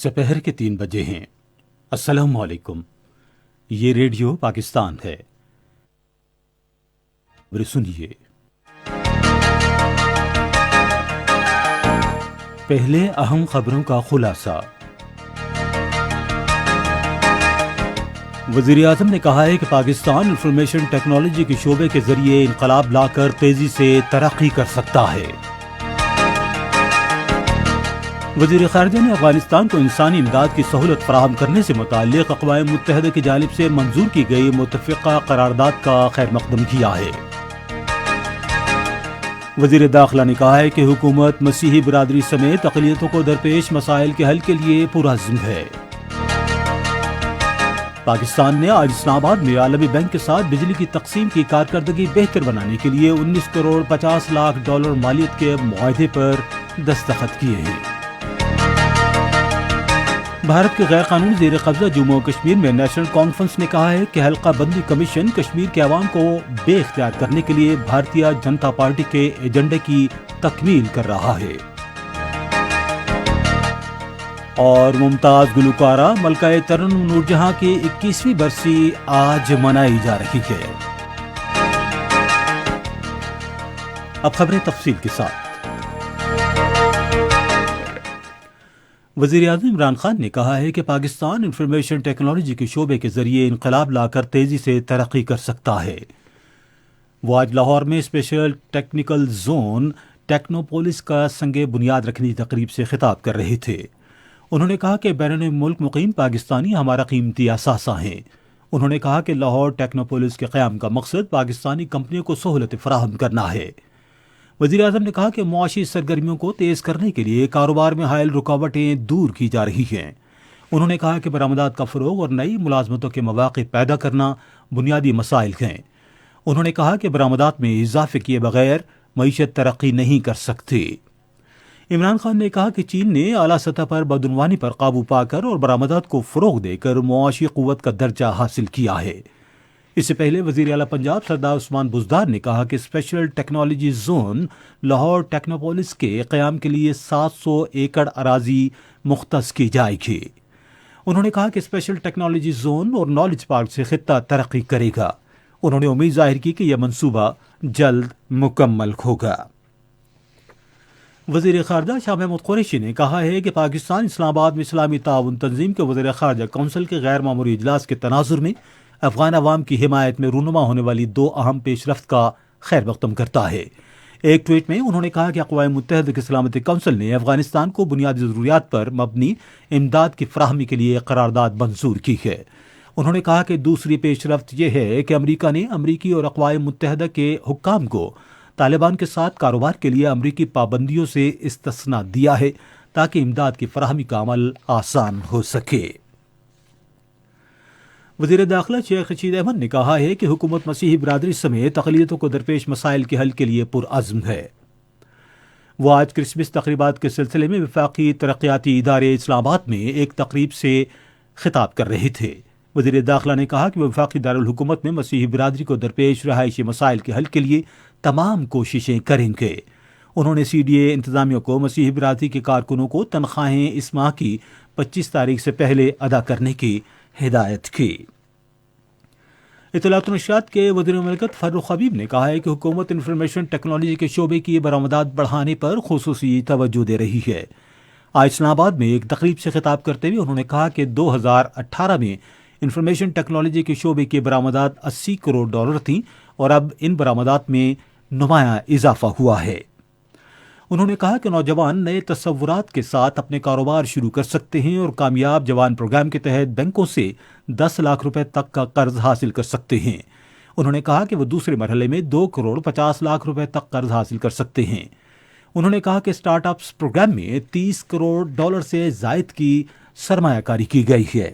سپہر کے 3 بجے ہیں۔ السلام علیکم، یہ ریڈیو پاکستان ہے۔ سنیے پہلے اہم خبروں کا خلاصہ۔ وزیر اعظم نے کہا ہے کہ پاکستان انفارمیشن ٹیکنالوجی کے شعبے کے ذریعے انقلاب لا کر تیزی سے ترقی کر سکتا ہے۔ وزیر خارجہ نے افغانستان کو انسانی امداد کی سہولت فراہم کرنے سے متعلق اقوام متحدہ کی جانب سے منظور کی گئی متفقہ قرارداد کا خیر مقدم کیا ہے۔ وزیر داخلہ نے کہا ہے کہ حکومت مسیحی برادری سمیت اقلیتوں کو درپیش مسائل کے حل کے لیے پرعزم ہے۔ پاکستان نے آج اسلام آباد میں عالمی بینک کے ساتھ بجلی کی تقسیم کی کارکردگی بہتر بنانے کے لیے 19 کروڑ 50 لاکھ ڈالر مالیت کے معاہدے پر دستخط کیے ہیں۔ بھارت کے غیر قانونی زیر قبضہ جموں و کشمیر میں نیشنل کانفرنس نے کہا ہے کہ حلقہ بندی کمیشن کشمیر کے عوام کو بے اختیار کرنے کے لیے بھارتیہ جنتا پارٹی کے ایجنڈے کی تکمیل کر رہا ہے۔ اور ممتاز گلوکارہ ملکہ ترنم نور جہاں کی 21ویں برسی آج منائی جا رہی ہے۔ اب خبریں تفصیل کے ساتھ۔ وزیر اعظم عمران خان نے کہا ہے کہ پاکستان انفارمیشن ٹیکنالوجی کے شعبے کے ذریعے انقلاب لا کر تیزی سے ترقی کر سکتا ہے۔ وہ آج لاہور میں اسپیشل ٹیکنیکل زون ٹیکنوپولس کا سنگ بنیاد رکھنے کی تقریب سے خطاب کر رہے تھے۔ انہوں نے کہا کہ بیرون ملک مقیم پاکستانی ہمارا قیمتی اثاثہ ہیں۔ انہوں نے کہا کہ لاہور ٹیکنوپولس کے قیام کا مقصد پاکستانی کمپنیوں کو سہولت فراہم کرنا ہے۔ وزیر اعظم نے کہا کہ معاشی سرگرمیوں کو تیز کرنے کے لیے کاروبار میں حائل رکاوٹیں دور کی جا رہی ہیں۔ انہوں نے کہا کہ برآمدات کا فروغ اور نئی ملازمتوں کے مواقع پیدا کرنا بنیادی مسائل ہیں۔ انہوں نے کہا کہ برآمدات میں اضافے کیے بغیر معیشت ترقی نہیں کر سکتی۔ عمران خان نے کہا کہ چین نے اعلیٰ سطح پر بدعنوانی پر قابو پا کر اور برآمدات کو فروغ دے کر معاشی قوت کا درجہ حاصل کیا ہے۔ اس سے پہلے وزیر اعلیٰ پنجاب سردار عثمان بزدار نے کہا کہ اسپیشل ٹیکنالوجی زون لاہور ٹیکنوپولس کے قیام کے لیے 700 ایکڑ اراضی مختص کی جائے گی۔ انہوں نے کہا کہ اسپیشل ٹیکنالوجی زون اور نالج پارک سے خطہ ترقی کرے گا۔ انہوں نے امید ظاہر کی کہ یہ منصوبہ جلد مکمل ہوگا۔ وزیر خارجہ شاہ محمود قریشی نے کہا ہے کہ پاکستان اسلام آباد میں اسلامی تعاون تنظیم کے وزیر خارجہ کونسل کے غیر معمولی اجلاس کے تناظر میں افغان عوام کی حمایت میں رونما ہونے والی 2 اہم پیش رفت کا خیر مقدم کرتا ہے۔ ایک ٹویٹ میں انہوں نے کہا کہ اقوام متحدہ کی سلامتی کونسل نے افغانستان کو بنیادی ضروریات پر مبنی امداد کی فراہمی کے لیے قرارداد منظور کی ہے۔ انہوں نے کہا کہ دوسری پیش رفت یہ ہے کہ امریکہ نے امریکی اور اقوام متحدہ کے حکام کو طالبان کے ساتھ کاروبار کے لیے امریکی پابندیوں سے استثناء دیا ہے تاکہ امداد کی فراہمی کا عمل آسان ہو سکے۔ وزیر داخلہ شیخ رشید احمد نے کہا ہے کہ حکومت مسیحی برادری سمیت اقلیتوں کو درپیش مسائل کے حل کے لیے پرعزم ہے۔ وہ آج کرسمس تقریبات کے سلسلے میں وفاقی ترقیاتی ادارے اسلام آباد میں ایک تقریب سے خطاب کر رہے تھے۔ وزیر داخلہ نے کہا کہ وفاقی دارالحکومت میں مسیحی برادری کو درپیش رہائشی مسائل کے حل کے لیے تمام کوششیں کریں گے۔ انہوں نے سی ڈی اے انتظامیہ کو مسیحی برادری کے کارکنوں کو تنخواہیں اس ماہ کی 25 تاریخ سے پہلے ادا کرنے کی ہدایت کی۔ اطلاعات و نشریات کے وزیر مملکت فاروق حبیب نے کہا ہے کہ حکومت انفارمیشن ٹیکنالوجی کے شعبے کی برآمدات بڑھانے پر خصوصی توجہ دے رہی ہے۔ آج اسلام آباد میں ایک تقریب سے خطاب کرتے ہوئے انہوں نے کہا کہ 2018 میں انفارمیشن ٹیکنالوجی کے شعبے کی برآمدات 80 کروڑ ڈالر تھیں اور اب ان برآمدات میں نمایاں اضافہ ہوا ہے۔ انہوں نے کہا کہ نوجوان نئے تصورات کے ساتھ اپنے کاروبار شروع کر سکتے ہیں اور کامیاب جوان پروگرام کے تحت بینکوں سے 10 لاکھ روپے تک کا قرض حاصل کر سکتے ہیں۔ انہوں نے کہا کہ وہ دوسرے مرحلے میں 2 کروڑ 50 لاکھ روپے تک قرض حاصل کر سکتے ہیں۔ انہوں نے کہا کہ اسٹارٹ اپس پروگرام میں 30 کروڑ ڈالر سے زائد کی سرمایہ کاری کی گئی ہے۔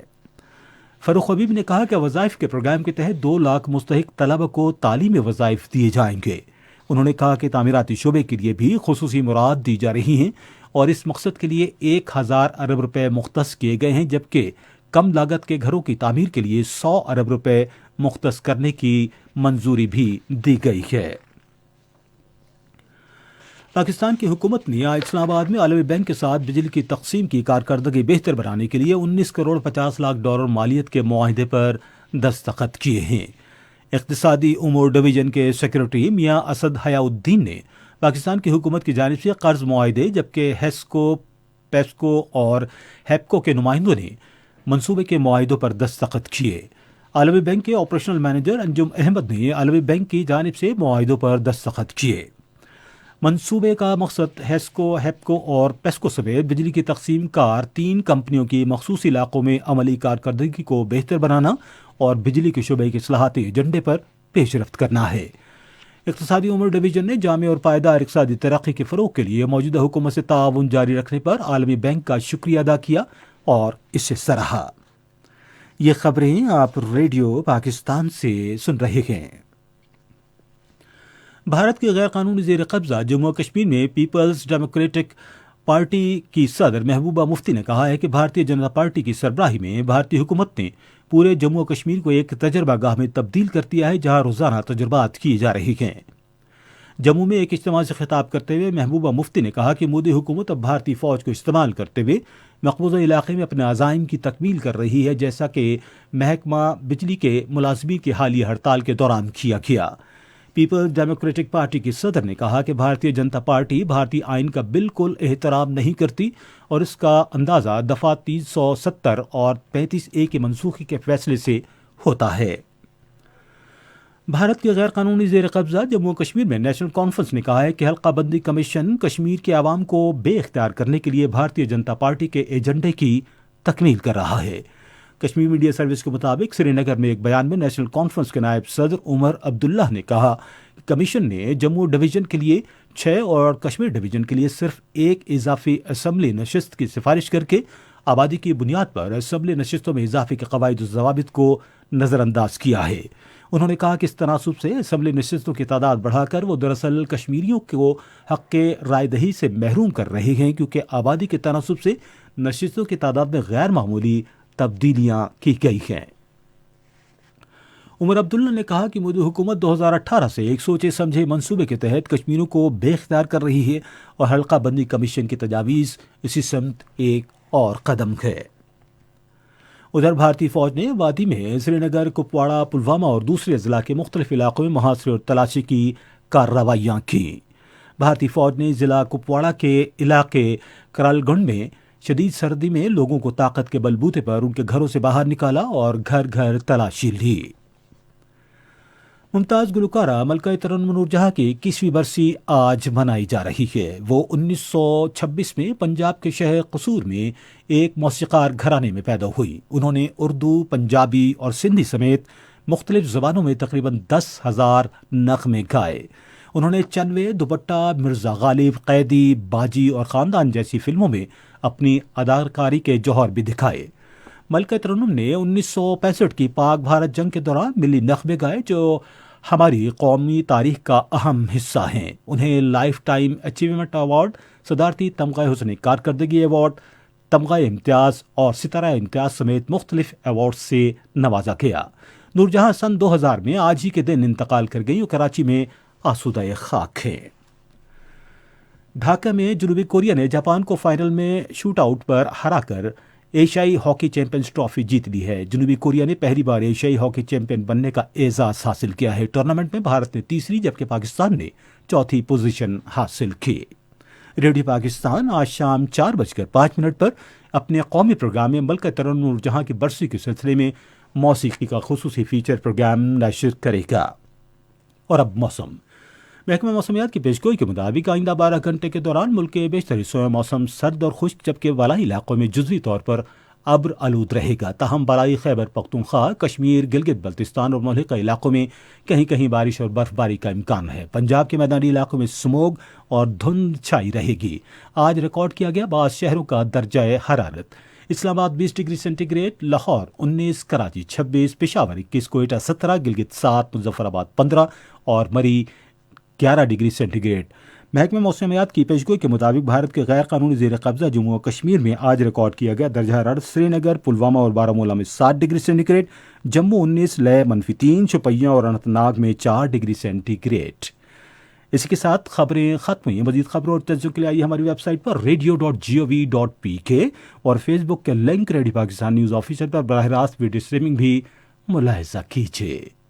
فاروق حبیب نے کہا کہ وظائف کے پروگرام کے تحت 2 لاکھ مستحق طلبہ کو تعلیمی وظائف دیے جائیں گے۔ انہوں نے کہا کہ تعمیراتی شعبے کے لیے بھی خصوصی مراعات دی جا رہی ہیں اور اس مقصد کے لیے 1000 ارب روپے مختص کیے گئے ہیں، جبکہ کم لاگت کے گھروں کی تعمیر کے لیے 100 ارب روپے مختص کرنے کی منظوری بھی دی گئی ہے۔ پاکستان کی حکومت نے آج اسلام آباد میں عالمی بینک کے ساتھ بجلی کی تقسیم کی کارکردگی بہتر بنانے کے لیے 19 کروڑ 50 لاکھ ڈالر مالیت کے معاہدے پر دستخط کیے ہیں۔ اقتصادی امور ڈویژن کے سیکرٹری میاں اسد حیاء الدین نے پاکستان کی حکومت کی جانب سے قرض معاہدے، جبکہ ہیسکو، پیسکو اور ہیپکو کے نمائندوں نے منصوبے کے معاہدوں پر دستخط کیے۔ عالمی بینک کے آپریشنل مینیجر انجم احمد نے عالمی بینک کی جانب سے معاہدوں پر دستخط کیے۔ منصوبے کا مقصد ہیسکو، ہیپکو اور پیسکو سمیت بجلی کی تقسیم کار 3 کمپنیوں کی مخصوص علاقوں میں عملی کارکردگی کو بہتر بنانا اور بجلی کے شعبے کے اصلاحاتی ایجنڈے پر پیش رفت کرنا ہے۔ اقتصادی امور ڈویژن نے جامع اور پائیدار اقتصادی ترقی کے فروغ کے لیے موجودہ حکومت سے تعاون جاری رکھنے پر عالمی بینک کا شکریہ ادا کیا اور اسے سراہا۔ یہ خبریں آپ ریڈیو پاکستان سے سن رہے ہیں۔ بھارت کے غیر قانونی زیر قبضہ جموں و کشمیر میں پیپلز ڈیموکریٹک پارٹی کی صدر محبوبہ مفتی نے کہا ہے کہ بھارتیہ جنتا پارٹی کی سربراہی میں بھارتی حکومت نے پورے جموں و کشمیر کو ایک تجربہ گاہ میں تبدیل کر دیا ہے جہاں روزانہ تجربات کی جا رہی ہیں۔ جموں میں ایک اجتماع سے خطاب کرتے ہوئے محبوبہ مفتی نے کہا کہ مودی حکومت اب بھارتی فوج کو استعمال کرتے ہوئے مقبوضہ علاقے میں اپنے عزائم کی تکمیل کر رہی ہے، جیسا کہ محکمہ بجلی کے ملازمین کی حالیہ ہڑتال کے دوران کیا گیا۔ پیپلز ڈیموکریٹک پارٹی کی صدر نے کہا کہ بھارتیہ جنتا پارٹی بھارتی آئین کا بالکل احترام نہیں کرتی اور اس کا اندازہ دفعہ 370 اور 35A کے منسوخی کے فیصلے سے ہوتا ہے۔ بھارت کے غیر قانونی زیر قبضہ جموں و کشمیر میں نیشنل کانفرنس نے کہا ہے کہ حلقہ بندی کمیشن کشمیر کے عوام کو بے اختیار کرنے کے لیے بھارتیہ جنتا پارٹی کے ایجنڈے کی تکمیل کر رہا ہے۔ کشمیر میڈیا سروس کے مطابق سری نگر میں ایک بیان میں نیشنل کانفرنس کے نائب صدر عمر عبداللہ نے کہا کہ کمیشن نے جموں ڈویژن کے لیے 6 اور کشمیر ڈویژن کے لیے صرف 1 اضافی اسمبلی نشست کی سفارش کر کے آبادی کی بنیاد پر اسمبلی نشستوں میں اضافے کے قواعد و ضوابط کو نظر انداز کیا ہے۔ انہوں نے کہا کہ اس تناسب سے اسمبلی نشستوں کی تعداد بڑھا کر وہ دراصل کشمیریوں کو حق رائے دہی سے محروم کر رہے ہیں، کیونکہ آبادی کے تناسب سے نشستوں کی تعداد میں غیر معمولی تبدیلیاں کی گئی ہیں۔ عمر عبداللہ نے کہا کہ مودی حکومت 2018 سے ایک سوچے سمجھے منصوبے کے تحت کشمیریوں کو بے اختیار کر رہی ہے اور حلقہ بندی کمیشن کی تجاویز اسی سمت ایک اور قدم ہے۔ ادھر بھارتی فوج نے وادی میں سری نگر، کپواڑہ، پلوامہ اور دوسرے اضلاع کے مختلف علاقوں میں محاصرے اور تلاشی کی کارروائیاں کی۔ بھارتی فوج نے ضلع کپواڑہ کے علاقے کرال گنڈ میں شدید سردی میں لوگوں کو طاقت کے بل بوتے پر ان کے گھروں سے باہر نکالا اور گھر گھر تلاشی لی۔ ممتاز گلوکارہ ملکہ ترنم نور جہاں کی 21ویں برسی آج منائی جا رہی ہے۔ وہ 1926 میں پنجاب کے شہر قصور میں ایک موسیقار گھرانے میں پیدا ہوئی۔ انہوں نے اردو، پنجابی اور سندھی سمیت مختلف زبانوں میں تقریباً 10,000 نغمے گائے۔ انہوں نے چنوے، دوپٹہ، مرزا غالب، قیدی، باجی اور خاندان جیسی فلموں میں اپنی اداکاری کے جوہر بھی دکھائے۔ ملکہ ترنم نے 1965 کی پاک بھارت جنگ کے دوران ملی نغمے گائے جو ہماری قومی تاریخ کا اہم حصہ ہیں۔ انہیں لائف ٹائم اچیومنٹ ایوارڈ، صدارتی تمغہ حسن کارکردگی ایوارڈ، تمغہ امتیاز اور ستارہ امتیاز سمیت مختلف ایوارڈ سے نوازا گیا۔ نور جہاں سن 2000 میں آج ہی کے دن انتقال کر گئی اور کراچی میں آسودہ خاک ہیں۔ ڈھاکہ میں جنوبی کوریا نے جاپان کو فائنل میں شوٹ آؤٹ پر ہرا کر ایشیائی ہاکی چیمپئنز ٹرافی جیت لی ہے۔ جنوبی کوریا نے پہلی بار ایشیائی ہاکی چیمپئن بننے کا اعزاز حاصل کیا ہے۔ ٹورنامنٹ میں بھارت نے تیسری جبکہ پاکستان نے چوتھی پوزیشن حاصل کی۔ ریڈیو پاکستان آج شام 4:05 پر اپنے قومی پروگرام میں ملکہ ترنم نور جہاں کی برسی کے سلسلے میں موسیقی کا خصوصی فیچر پروگرام نشر کرے گا۔ اور اب موسم۔ محکمہ موسمیات کی پیشگوئی کے مطابق آئندہ 12 گھنٹے کے دوران ملک کے بیشتر حصوں میں موسم سرد اور خشک جبکہ بالائی علاقوں میں جزوی طور پر ابر آلود رہے گا، تاہم بالائی خیبر پختونخوا، کشمیر، گلگت بلتستان اور ملحقہ علاقوں میں کہیں کہیں بارش اور برف باری کا امکان ہے۔ پنجاب کے میدانی علاقوں میں سموگ اور دھند چھائی رہے گی۔ آج ریکارڈ کیا گیا بعض شہروں کا درجہ حرارت: Islamabad 20 degree centigrade, Lahore 19، Karachi 26، Peshawar 21، Quetta 17، Gilgit 7، Muzaffarabad 15 اور مری 11 ڈگری سینٹی گریڈ۔ محکمہ موسمیات کی پیشگوئی کے مطابق بھارت کے غیر قانونی زیر قبضہ جموں و کشمیر میں آج ریکارڈ کیا گیا درجہ حرارت: سری نگر، پلوامہ اور بارہمولہ میں 7 ڈگری سینٹی گریڈ، جموں 19، لے -3، شوپیاں اور اننت ناگ میں 4 ڈگری سینٹی گریڈ۔ اسی کے ساتھ خبریں ختم ہوئی. مزید خبروں اور تجزیوں کے لیے آئیے ہماری ویب سائٹ پر radio.gov.pk اور فیس بک کے link radio Pakistan news official پر براہ راست ویڈیو اسٹریمنگ بھی ملاحظہ کیجیے.